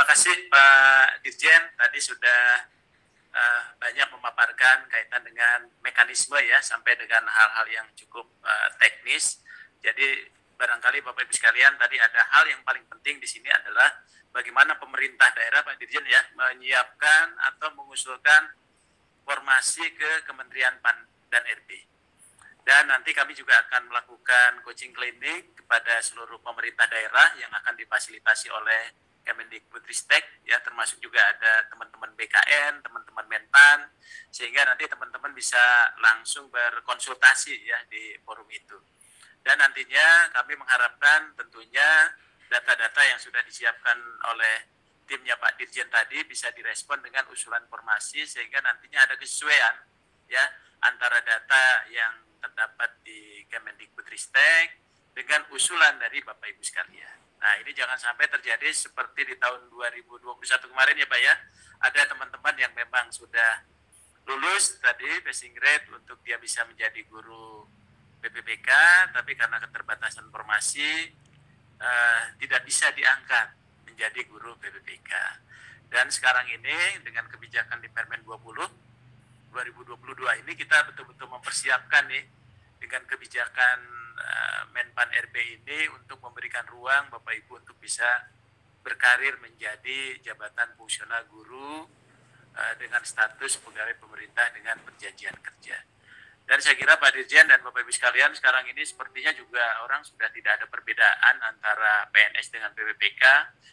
kasih Pak Dirjen, tadi sudah banyak memaparkan kaitan dengan mekanisme ya, sampai dengan hal-hal yang cukup teknis. Jadi barangkali Bapak Ibu sekalian, tadi ada hal yang paling penting di sini adalah bagaimana pemerintah daerah, Pak Dirjen ya, menyiapkan atau mengusulkan formasi ke Kementerian PAN dan RB. Dan nanti kami juga akan melakukan coaching klinik kepada seluruh pemerintah daerah yang akan difasilitasi oleh Kemendikbudristek ya, termasuk juga ada teman-teman BKN, teman-teman Menpan, sehingga nanti teman-teman bisa langsung berkonsultasi ya di forum itu. Dan nantinya kami mengharapkan tentunya data-data yang sudah disiapkan oleh timnya Pak Dirjen tadi bisa direspon dengan usulan formasi, sehingga nantinya ada kesesuaian ya antara data yang terdapat di Kemendikbudristek dengan usulan dari Bapak Ibu sekalian. Nah, ini jangan sampai terjadi seperti di tahun 2021 kemarin ya Pak ya. Ada teman-teman yang memang sudah lulus tadi passing grade untuk dia bisa menjadi guru PPPK, tapi karena keterbatasan formasi tidak bisa diangkat menjadi guru PPPK. Dan sekarang ini dengan kebijakan di Permen 2022 ini kita betul-betul mempersiapkan nih dengan kebijakan Menpan RB ini untuk memberikan ruang Bapak Ibu untuk bisa berkarir menjadi jabatan fungsional guru dengan status pegawai pemerintah dengan perjanjian kerja. Dan saya kira Pak Dirjen dan Bapak Ibu sekalian, sekarang ini sepertinya juga orang sudah tidak ada perbedaan antara PNS dengan PPPK,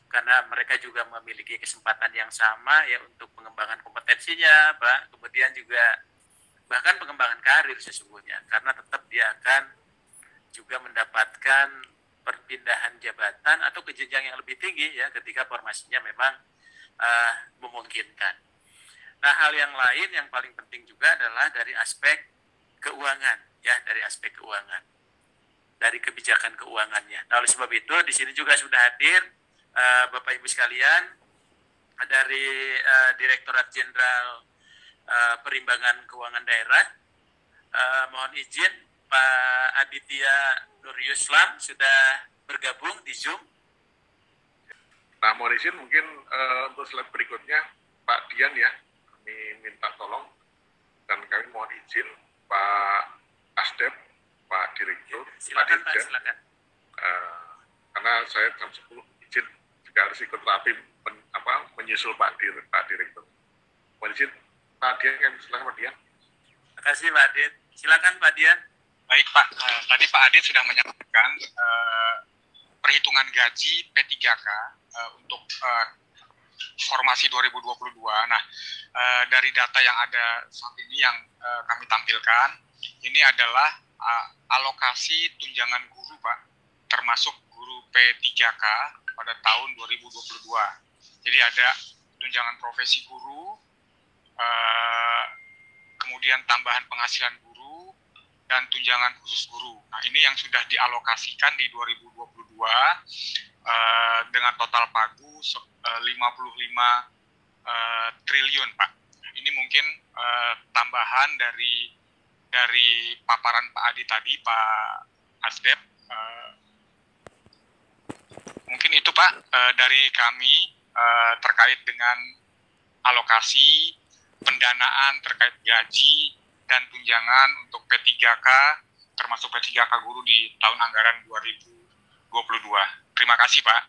karena mereka juga memiliki kesempatan yang sama ya untuk pengembangan kompetensinya, Pak. Kemudian juga bahkan pengembangan karir sesungguhnya, karena tetap dia akan juga mendapatkan perpindahan jabatan atau ke jenjang yang lebih tinggi ya ketika formasinya memang memungkinkan. Nah, hal yang lain yang paling penting juga adalah dari aspek keuangan ya, dari aspek keuangan, dari kebijakan keuangannya. Nah, oleh sebab itu di sini juga sudah hadir Bapak Ibu sekalian dari Direktorat Jenderal Perimbangan Keuangan Daerah. Mohon izin Pak Aditya Nuryuslam sudah bergabung di Zoom. Nah, mohon izin mungkin untuk slide berikutnya Pak Dian ya, kami minta tolong, dan kami mohon izin Pak Asdep, Pak Direktur, silakan Pak Dirjen. Pak, silakan. Karena saya jam 10 izin juga harus ikut rapi menyusul Pak Direktur. Mohon izin Pak Dian, kami silakan Pak Dian. Terima kasih Pak Adit. Silakan Pak Dian. Baik Pak, tadi Pak Adit sudah menyampaikan perhitungan gaji P3K untuk formasi 2022. Nah, dari data yang ada saat ini yang kami tampilkan, ini adalah alokasi tunjangan guru Pak, termasuk guru P3K pada tahun 2022. Jadi ada tunjangan profesi guru, kemudian tambahan penghasilan guru, dan tunjangan khusus guru. Nah, ini yang sudah dialokasikan di 2022 dengan total pagu 55 triliun, Pak. Ini mungkin tambahan dari paparan Pak Adi tadi, Pak Asdep. Mungkin itu Pak dari kami terkait dengan alokasi pendanaan terkait gaji dan tunjangan untuk P3K, termasuk P3K guru di tahun anggaran 2022. Terima kasih, Pak.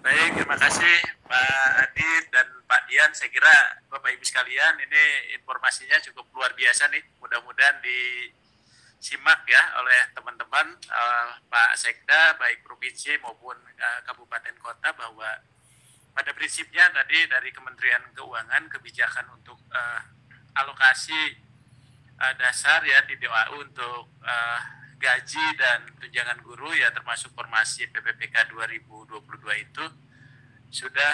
Baik, terima kasih Pak Adit dan Pak Dian. Saya kira Bapak Ibu sekalian, ini informasinya cukup luar biasa nih. Mudah-mudahan disimak ya oleh teman-teman Pak Sekda, baik provinsi maupun kabupaten kota, bahwa pada prinsipnya tadi dari Kementerian Keuangan kebijakan untuk alokasi dasar ya di DAU untuk gaji dan tunjangan guru ya, termasuk formasi PPPK 2022 itu sudah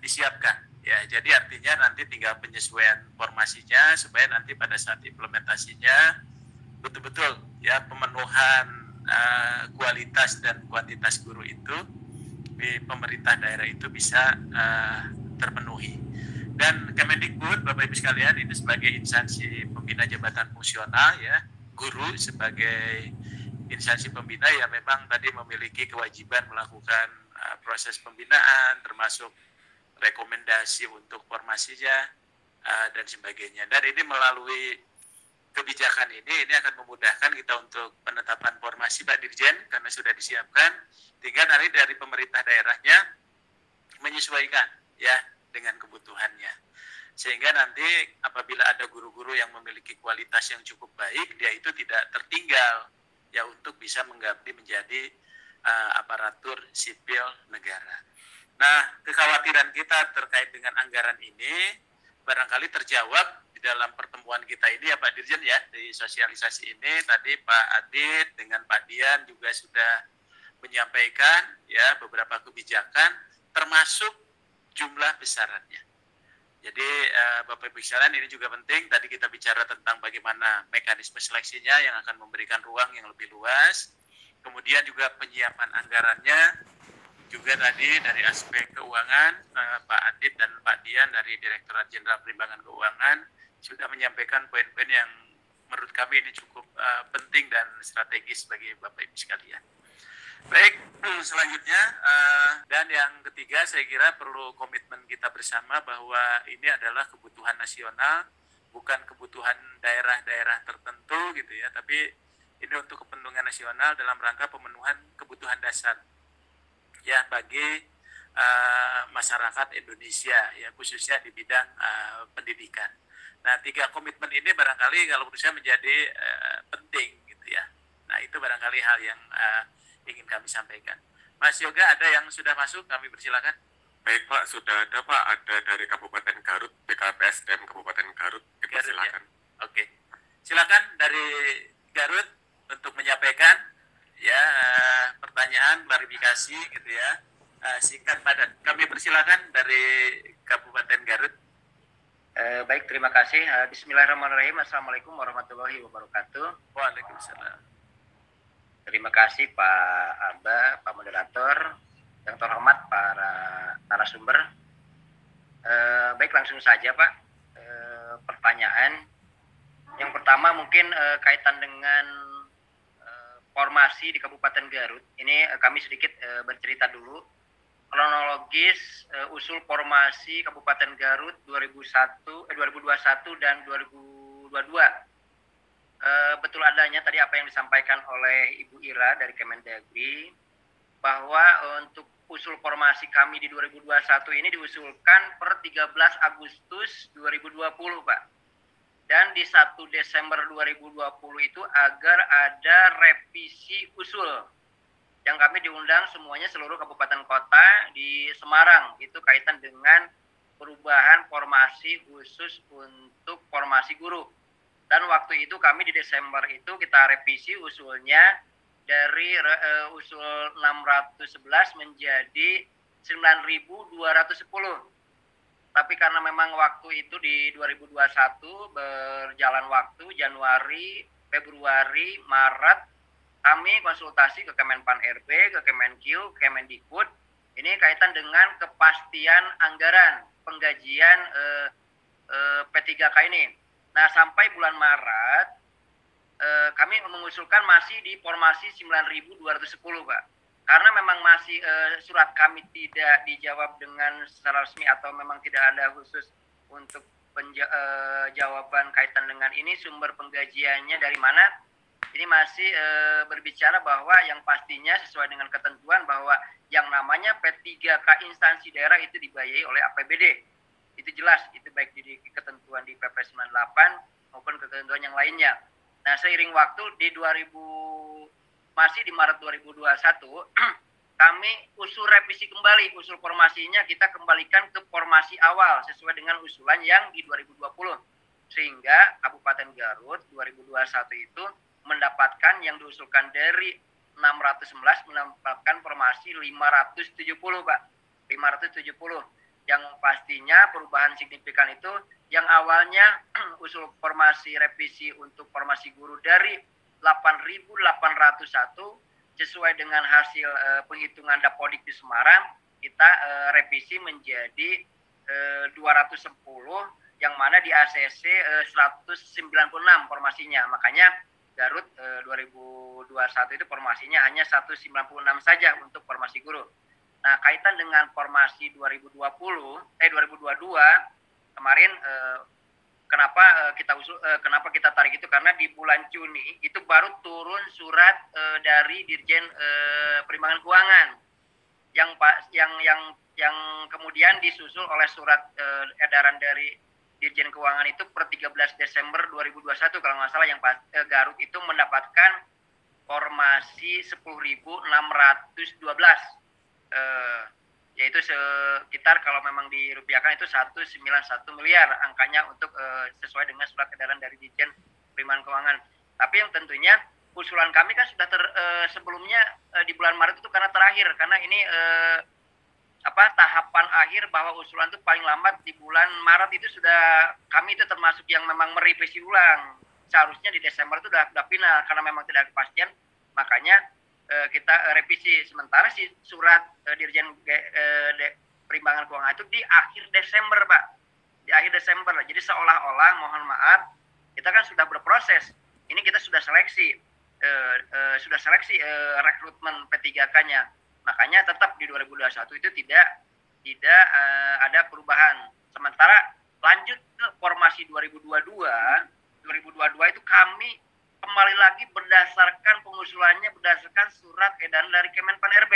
disiapkan ya. Jadi artinya nanti tinggal penyesuaian formasinya supaya nanti pada saat implementasinya betul-betul ya pemenuhan kualitas dan kuantitas guru itu di pemerintah daerah itu bisa terpenuhi. Dan Kemendikbud, Bapak Ibu sekalian, ini sebagai instansi pembina jabatan fungsional ya, guru sebagai instansi pembina ya memang tadi memiliki kewajiban melakukan proses pembinaan, termasuk rekomendasi untuk formasinya dan sebagainya. Dan ini melalui kebijakan ini akan memudahkan kita untuk penetapan formasi Pak Dirjen karena sudah disiapkan. Tinggal nanti dari pemerintah daerahnya menyesuaikan ya dengan kebutuhannya. Sehingga nanti apabila ada guru-guru yang memiliki kualitas yang cukup baik, dia itu tidak tertinggal ya untuk bisa mengganti menjadi aparatur sipil negara. Nah, kekhawatiran kita terkait dengan anggaran ini barangkali terjawab di dalam pertemuan kita ini ya Pak Dirjen ya, di sosialisasi ini tadi Pak Adit dengan Pak Dian juga sudah menyampaikan ya beberapa kebijakan termasuk jumlah besarannya. Jadi Bapak Ibu sekalian ini juga penting, tadi kita bicara tentang bagaimana mekanisme seleksinya yang akan memberikan ruang yang lebih luas, kemudian juga penyiapan anggarannya, juga tadi dari aspek keuangan Pak Adit dan Pak Dian dari Direktorat Jenderal Perimbangan Keuangan sudah menyampaikan poin-poin yang menurut kami ini cukup penting dan strategis bagi Bapak Ibu sekalian. Baik, selanjutnya dan yang ketiga saya kira perlu komitmen kita bersama bahwa ini adalah kebutuhan nasional, bukan kebutuhan daerah-daerah tertentu gitu ya, tapi ini untuk kepentingan nasional dalam rangka pemenuhan kebutuhan dasar ya bagi masyarakat Indonesia ya khususnya di bidang pendidikan. Nah, 3 komitmen ini barangkali kalau menurut saya menjadi penting gitu ya. Nah, itu barangkali hal yang ingin kami sampaikan. Mas Yoga, ada yang sudah masuk? Kami persilakan. Baik Pak, sudah ada Pak, ada dari Kabupaten Garut, BKPSDM Kabupaten Garut, dipersilakan. Ya? Oke, silakan dari Garut untuk menyampaikan ya pertanyaan, klarifikasi gitu ya, singkat padat. Kami persilakan dari Kabupaten Garut. Baik, terima kasih. Bismillahirrahmanirrahim. Assalamualaikum warahmatullahi wabarakatuh. Waalaikumsalam. Terima kasih Pak Aba, Pak Moderator, yang terhormat para narasumber. Baik, langsung saja Pak. Pertanyaan yang pertama mungkin kaitan dengan formasi di Kabupaten Garut. Ini kami sedikit bercerita dulu. Kronologis usul formasi Kabupaten Garut 2021 dan 2022. Betul adanya tadi apa yang disampaikan oleh Ibu Ira dari Kemendagri bahwa untuk usul formasi kami di 2021 ini diusulkan per 13 Agustus 2020 Pak. Dan di 1 Desember 2020 itu agar ada revisi usul yang kami diundang semuanya seluruh kabupaten kota di Semarang, itu kaitan dengan perubahan formasi khusus untuk formasi guru. Dan waktu itu kami di Desember itu kita revisi usulnya dari usul 611 menjadi 9.210. Tapi karena memang waktu itu di 2021 berjalan waktu Januari, Februari, Maret kami konsultasi ke Kemenpan RB, ke Kemenkyu, Kemendikbud. Ini kaitan dengan kepastian anggaran penggajian P3K ini. Nah, sampai bulan Maret kami mengusulkan masih di formasi 9.210 Pak. Karena memang masih surat kami tidak dijawab dengan secara resmi atau memang tidak ada khusus untuk jawaban kaitan dengan ini sumber penggajiannya dari mana. Ini masih berbicara bahwa yang pastinya sesuai dengan ketentuan bahwa yang namanya P3K instansi daerah itu dibiayai oleh APBD. Itu jelas, itu baik di ketentuan di PP 98 maupun ketentuan yang lainnya. Nah, seiring waktu masih di Maret 2021 kami usul revisi kembali, usul formasinya kita kembalikan ke formasi awal sesuai dengan usulan yang di 2020. Sehingga Kabupaten Garut 2021 itu mendapatkan yang diusulkan dari 611 mendapatkan formasi 570 Pak. 570. Yang pastinya perubahan signifikan itu yang awalnya usul formasi revisi untuk formasi guru dari 8.801 sesuai dengan hasil penghitungan Dapodik di Semarang kita revisi menjadi 210 yang mana di ACC 196 formasinya. Makanya Garut 2021 itu formasinya hanya 196 saja untuk formasi guru. Nah, kaitan dengan formasi 2022 kemarin kenapa kita tarik itu karena di bulan Juni itu baru turun surat dari Dirjen Perimbangan Keuangan yang kemudian disusul oleh surat edaran dari Dirjen Keuangan itu per 13 Desember 2021 kalau nggak salah yang Garut itu mendapatkan formasi 10.612 yaitu sekitar kalau memang dirupiahkan itu 191 miliar angkanya untuk sesuai dengan surat edaran dari Dirjen Perimbangan Keuangan. Tapi yang tentunya usulan kami kan sudah sebelumnya di bulan Maret itu karena terakhir karena ini tahapan akhir bahwa usulan itu paling lambat di bulan Maret itu sudah kami itu termasuk yang memang merevisi ulang. Seharusnya di Desember itu sudah final karena memang tidak ada kepastian, makanya kita revisi. Sementara si surat Dirjen Perimbangan Keuangan itu di akhir Desember, Pak. Di akhir Desember. Jadi seolah-olah mohon maaf kita kan sudah berproses. Ini kita sudah seleksi rekrutmen P3K-nya. Makanya tetap di 2021 itu tidak ada perubahan. Sementara lanjut ke formasi 2022 itu kami kembali lagi berdasarkan pengusulannya berdasarkan surat edaran dari Kemenpan RB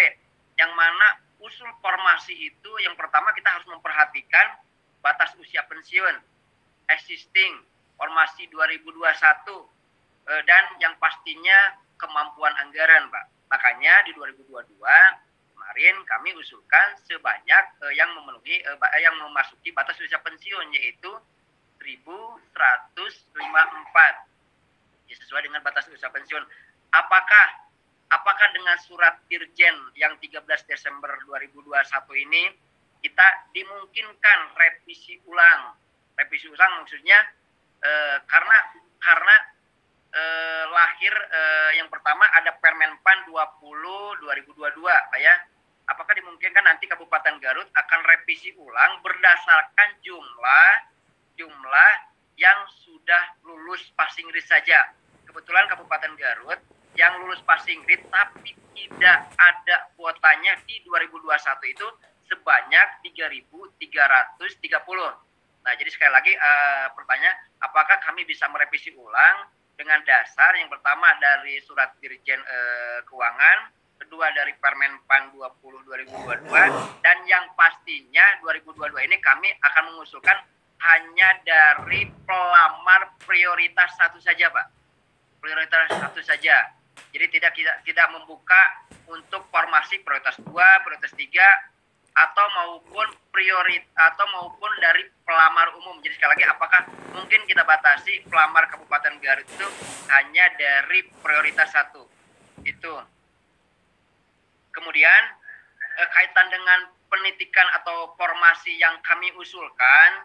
yang mana usul formasi itu yang pertama kita harus memperhatikan batas usia pensiun existing formasi 2021 dan yang pastinya kemampuan anggaran, Pak. Makanya di 2022 kemarin kami usulkan sebanyak yang memasuki batas usia pensiun yaitu 1.154 sesuai dengan batas usia pensiun. Apakah dengan surat Dirjen yang 13 Desember 2021 ini kita dimungkinkan revisi ulang? Revisi ulang maksudnya karena lahir yang pertama ada Permenpan 20/2022, Pak ya. Apakah dimungkinkan nanti Kabupaten Garut akan revisi ulang berdasarkan jumlah yang sudah lulus passing grade saja? Kebetulan Kabupaten Garut yang lulus passing grade tapi tidak ada kuotanya di 2021 itu sebanyak 3.330. Nah, jadi sekali lagi pertanyaan, apakah kami bisa merevisi ulang dengan dasar yang pertama dari surat Dirjen Keuangan, kedua dari Permenpan 20/2022, dan yang pastinya 2022 ini kami akan mengusulkan hanya dari pelamar prioritas satu saja, Pak. Prioritas satu saja. Jadi tidak membuka untuk formasi prioritas 2, prioritas 3 atau maupun dari pelamar umum. Jadi sekali lagi apakah mungkin kita batasi pelamar Kabupaten Garut itu hanya dari prioritas 1. Itu. Kemudian kaitan dengan penitikan atau formasi yang kami usulkan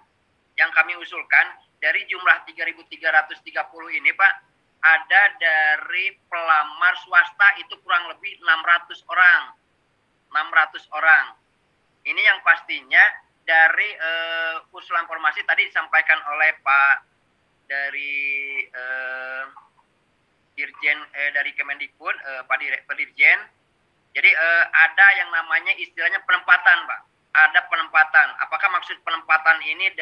dari jumlah 3.330 ini, Pak, ada dari pelamar swasta itu kurang lebih 600 orang. Ini yang pastinya dari usulan formasi tadi disampaikan oleh Pak dari Dirjen dari Kemendikbud, Pak Dirjen. Jadi ada yang namanya istilahnya penempatan, Pak. Ada penempatan. Apakah maksud penempatan ini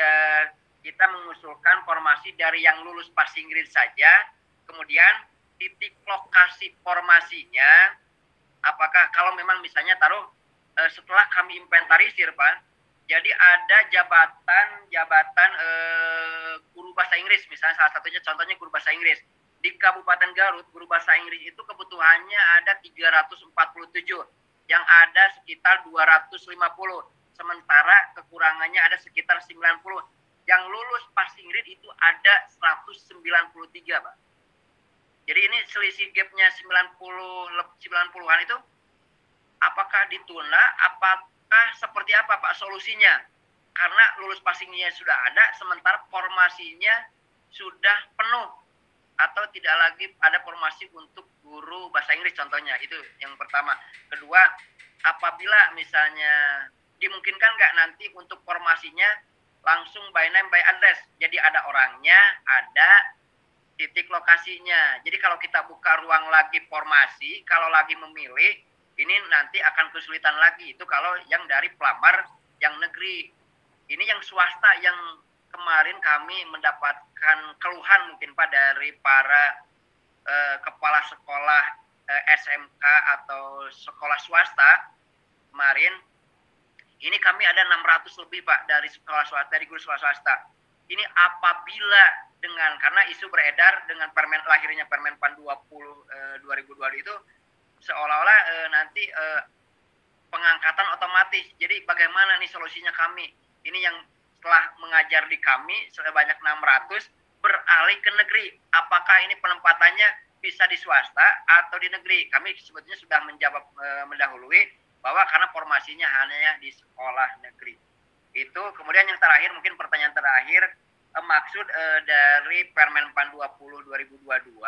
kita mengusulkan formasi dari yang lulus passing grade saja? Kemudian titik lokasi formasinya, apakah kalau memang misalnya setelah kami inventarisir, Pak, jadi ada jabatan guru bahasa Inggris, misalnya salah satunya contohnya guru bahasa Inggris. Di Kabupaten Garut, guru bahasa Inggris itu kebutuhannya ada 347, yang ada sekitar 250, sementara kekurangannya ada sekitar 90. Yang lulus passing grade itu ada 193, Pak. Jadi ini selisih gapnya 90-an itu apakah ditunda, apakah seperti apa, Pak, solusinya? Karena lulus passingnya sudah ada, sementara formasinya sudah penuh atau tidak lagi ada formasi untuk guru bahasa Inggris contohnya. Itu yang pertama. Kedua, apabila misalnya dimungkinkan nggak nanti untuk formasinya langsung by name by address. Jadi ada orangnya, ada titik lokasinya. Jadi kalau kita buka ruang lagi formasi, kalau lagi memilih, ini nanti akan kesulitan lagi. Itu kalau yang dari pelamar yang negeri. Ini yang swasta yang kemarin kami mendapatkan keluhan mungkin Pak dari para kepala sekolah SMK atau sekolah swasta kemarin. Ini kami ada 600 lebih Pak dari sekolah swasta, dari guru sekolah swasta. Ini apabila dengan, karena isu beredar dengan lahirnya Permen PAN 2020 itu seolah-olah nanti pengangkatan otomatis. Jadi bagaimana nih solusinya kami? Ini yang setelah mengajar di kami sebanyak 600 beralih ke negeri. Apakah ini penempatannya bisa di swasta atau di negeri? Kami sebetulnya sudah menjawab mendahului bahwa karena formasinya hanya di sekolah negeri. Itu kemudian yang terakhir, mungkin pertanyaan terakhir, maksud dari Permen PAN 20/2022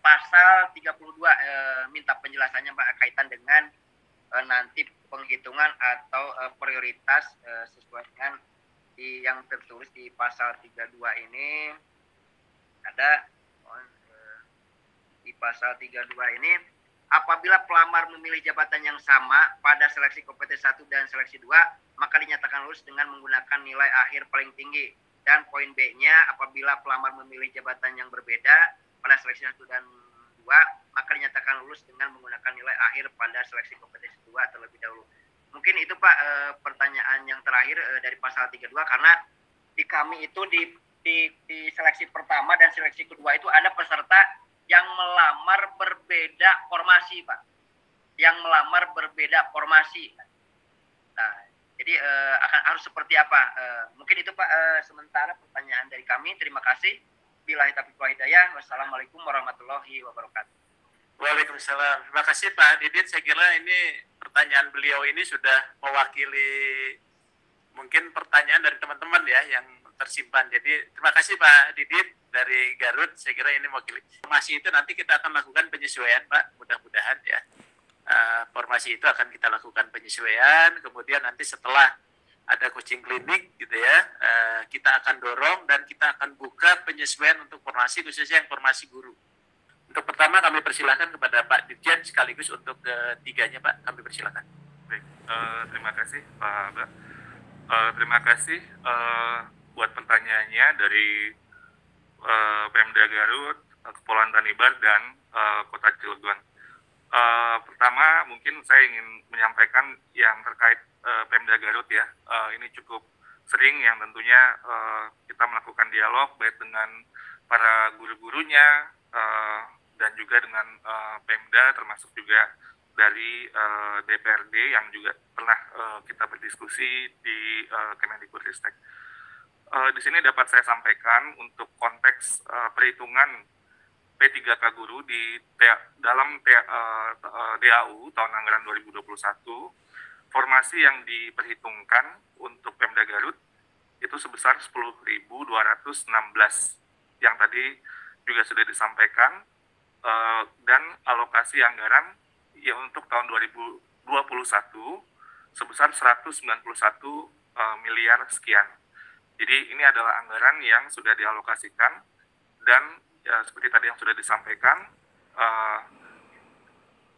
pasal 32 minta penjelasannya Pak kaitan dengan nanti penghitungan atau prioritas sesuai dengan yang tertulis di pasal 32 ini. Ada di pasal 32 ini, apabila pelamar memilih jabatan yang sama pada seleksi kompetensi 1 dan seleksi 2, maka dinyatakan lulus dengan menggunakan nilai akhir paling tinggi. Dan poin B-nya, apabila pelamar memilih jabatan yang berbeda pada seleksi 1 dan 2, maka dinyatakan lulus dengan menggunakan nilai akhir pada seleksi kompetensi 2 terlebih dahulu. Mungkin itu Pak pertanyaan yang terakhir dari pasal 32, karena di kami itu di seleksi pertama dan seleksi kedua itu ada peserta yang melamar berbeda formasi Pak. Yang melamar berbeda formasi. Nah, jadi harus seperti apa? Mungkin itu Pak sementara pertanyaan dari kami. Terima kasih. Billahi taufiq wal hidayah. Wassalamualaikum warahmatullahi wabarakatuh. Waalaikumsalam. Terima kasih Pak Didit. Saya kira ini pertanyaan beliau ini sudah mewakili mungkin pertanyaan dari teman-teman ya yang tersimpan. Jadi terima kasih Pak Didit dari Garut. Saya kira ini mewakili. Formasi itu nanti kita akan lakukan penyesuaian Pak. Mudah-mudahan ya. Formasi itu akan kita lakukan penyesuaian. Kemudian nanti setelah ada coaching klinik gitu ya, kita akan dorong dan kita akan buka penyesuaian untuk formasi, khususnya yang formasi guru. Untuk pertama kami persilahkan kepada Pak Dirjen sekaligus untuk ketiganya Pak, kami persilahkan. Baik, terima kasih Pak Abah. Terima kasih buat pertanyaannya dari Pemda Garut, Kepulauan Tanimbar, dan Kota Cilegon. Pertama, mungkin saya ingin menyampaikan yang terkait Pemda Garut ya. Ini cukup sering yang tentunya kita melakukan dialog baik dengan para guru-gurunya dan juga dengan Pemda, termasuk juga dari DPRD yang juga pernah kita berdiskusi di Kemendikbudristek. Di sini dapat saya sampaikan untuk konteks perhitungan P3K guru di dalam DAU tahun anggaran 2021, formasi yang diperhitungkan untuk Pemda Garut itu sebesar 10.216 yang tadi juga sudah disampaikan, dan alokasi anggaran ya untuk tahun 2021 sebesar 191 miliar sekian. Jadi ini adalah anggaran yang sudah dialokasikan dan ya, seperti tadi yang sudah disampaikan,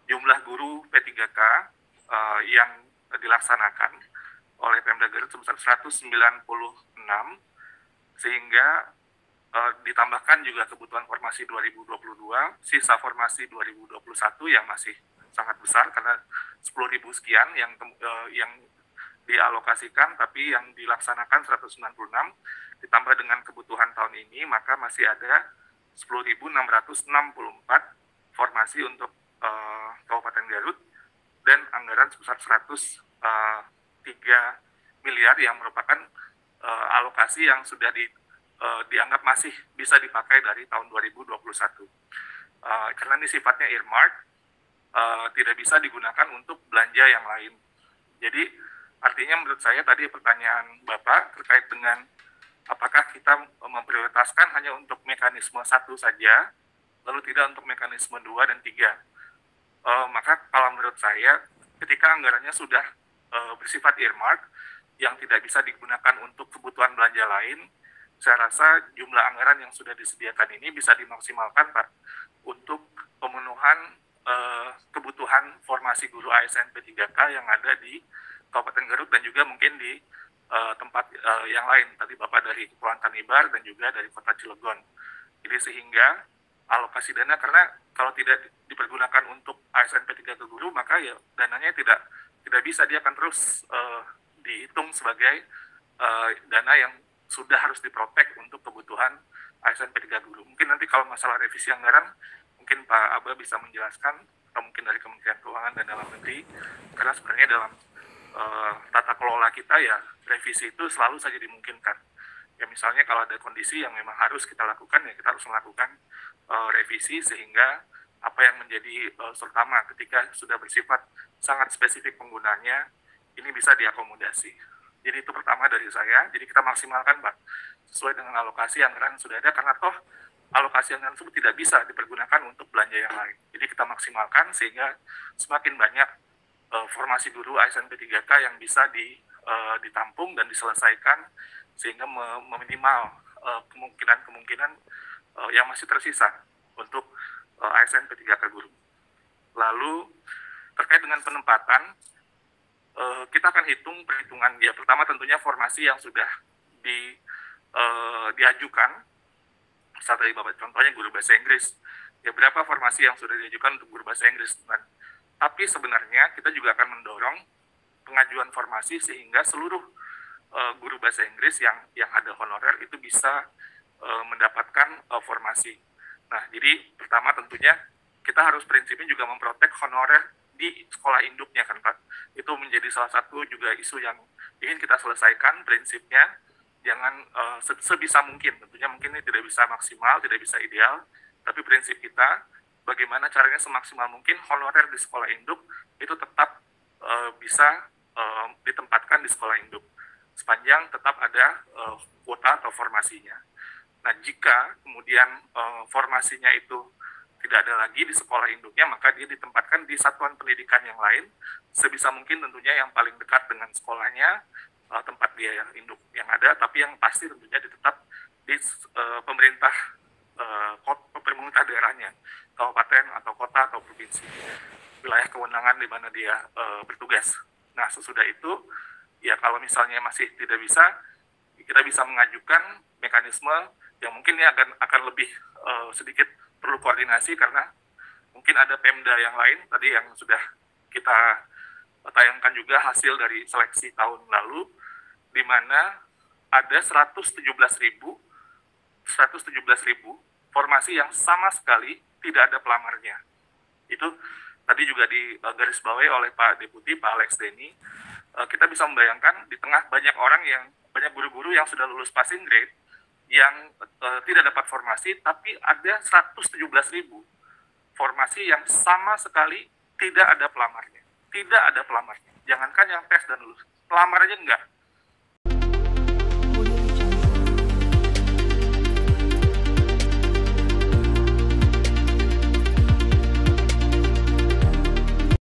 jumlah guru P3K yang dilaksanakan oleh Pemda Garut sebesar 196, sehingga ditambahkan juga kebutuhan formasi 2022, sisa formasi 2021 yang masih sangat besar karena 10.000 sekian yang dialokasikan, tapi yang dilaksanakan 196, ditambah dengan kebutuhan tahun ini, maka masih ada 10.664 formasi untuk Kabupaten Garut, dan anggaran sebesar 103 miliar yang merupakan alokasi yang sudah dianggap masih bisa dipakai dari tahun 2021. Karena ini sifatnya earmark, tidak bisa digunakan untuk belanja yang lain. Jadi artinya menurut saya tadi pertanyaan Bapak terkait dengan apakah kita memprioritaskan hanya untuk mekanisme 1 saja, lalu tidak untuk mekanisme 2 dan 3. Maka kalau menurut saya, ketika anggarannya sudah bersifat earmark, yang tidak bisa digunakan untuk kebutuhan belanja lain, saya rasa jumlah anggaran yang sudah disediakan ini bisa dimaksimalkan Pak, untuk pemenuhan kebutuhan formasi guru ASN P3K yang ada di Kabupaten Garut dan juga mungkin di tempat yang lain. Tadi Bapak dari Kepulauan Tanibar dan juga dari Kota Cilegon. Jadi sehingga alokasi dana, karena kalau tidak dipergunakan untuk ASN P3K guru, maka ya dananya tidak bisa, dia akan terus dihitung sebagai dana yang sudah harus diprotek untuk kebutuhan ASN P3K guru. Mungkin nanti kalau masalah revisi anggaran, mungkin Pak Aba bisa menjelaskan, atau mungkin dari Kementerian Keuangan dan Dalam Negeri, karena sebenarnya dalam tata kelola kita ya revisi itu selalu saja dimungkinkan. Ya misalnya kalau ada kondisi yang memang harus kita lakukan, ya kita harus melakukan revisi sehingga apa yang menjadi terutama ketika sudah bersifat sangat spesifik penggunaannya, ini bisa diakomodasi. Jadi itu pertama dari saya, jadi kita maksimalkan Pak, sesuai dengan alokasi anggaran sudah ada, karena toh alokasi anggaran tersebut tidak bisa dipergunakan untuk belanja yang lain. Jadi kita maksimalkan sehingga semakin banyak formasi guru ASN P3K yang bisa ditampung dan diselesaikan, sehingga meminimal kemungkinan yang masih tersisa untuk ASN P3K guru. Lalu terkait dengan penempatan, kita akan hitung perhitungan, ya pertama tentunya formasi yang sudah diajukan, saat tadi Bapak contohnya guru bahasa Inggris, ya berapa formasi yang sudah diajukan untuk guru bahasa Inggris. Tapi sebenarnya kita juga akan mendorong pengajuan formasi sehingga seluruh guru bahasa Inggris yang ada honorer itu bisa mendapatkan formasi. Nah, jadi pertama tentunya kita harus prinsipnya juga memprotek honorer di sekolah induknya kan Pak. Itu menjadi salah satu juga isu yang ingin kita selesaikan, prinsipnya jangan sebisa mungkin, tentunya mungkin ini tidak bisa maksimal, tidak bisa ideal, tapi prinsip kita bagaimana caranya semaksimal mungkin honorer di sekolah induk itu tetap bisa ditempatkan di sekolah induk sepanjang tetap ada kuota atau formasinya. Nah, jika kemudian formasinya itu tidak ada lagi di sekolah induknya, maka dia ditempatkan di satuan pendidikan yang lain, sebisa mungkin tentunya yang paling dekat dengan sekolahnya, tempat dia yang induk yang ada, tapi yang pasti tentunya tetap di pemerintah daerahnya, kabupaten atau kota atau provinsi, wilayah kewenangan di mana dia bertugas. Nah, sesudah itu, ya kalau misalnya masih tidak bisa, kita bisa mengajukan mekanisme yang mungkin ini akan lebih sedikit perlu koordinasi, karena mungkin ada Pemda yang lain tadi yang sudah kita tayangkan juga hasil dari seleksi tahun lalu, di mana ada 117.000 formasi yang sama sekali tidak ada pelamarnya. Itu tadi juga digarisbawahi oleh Pak Deputi, Pak Alex Denny. Kita bisa membayangkan di tengah banyak guru-guru yang sudah lulus passing grade yang tidak dapat formasi, tapi ada 117.000 formasi yang sama sekali tidak ada pelamarnya. Tidak ada pelamarnya. Jangankan yang tes dan lulus, pelamarnya enggak.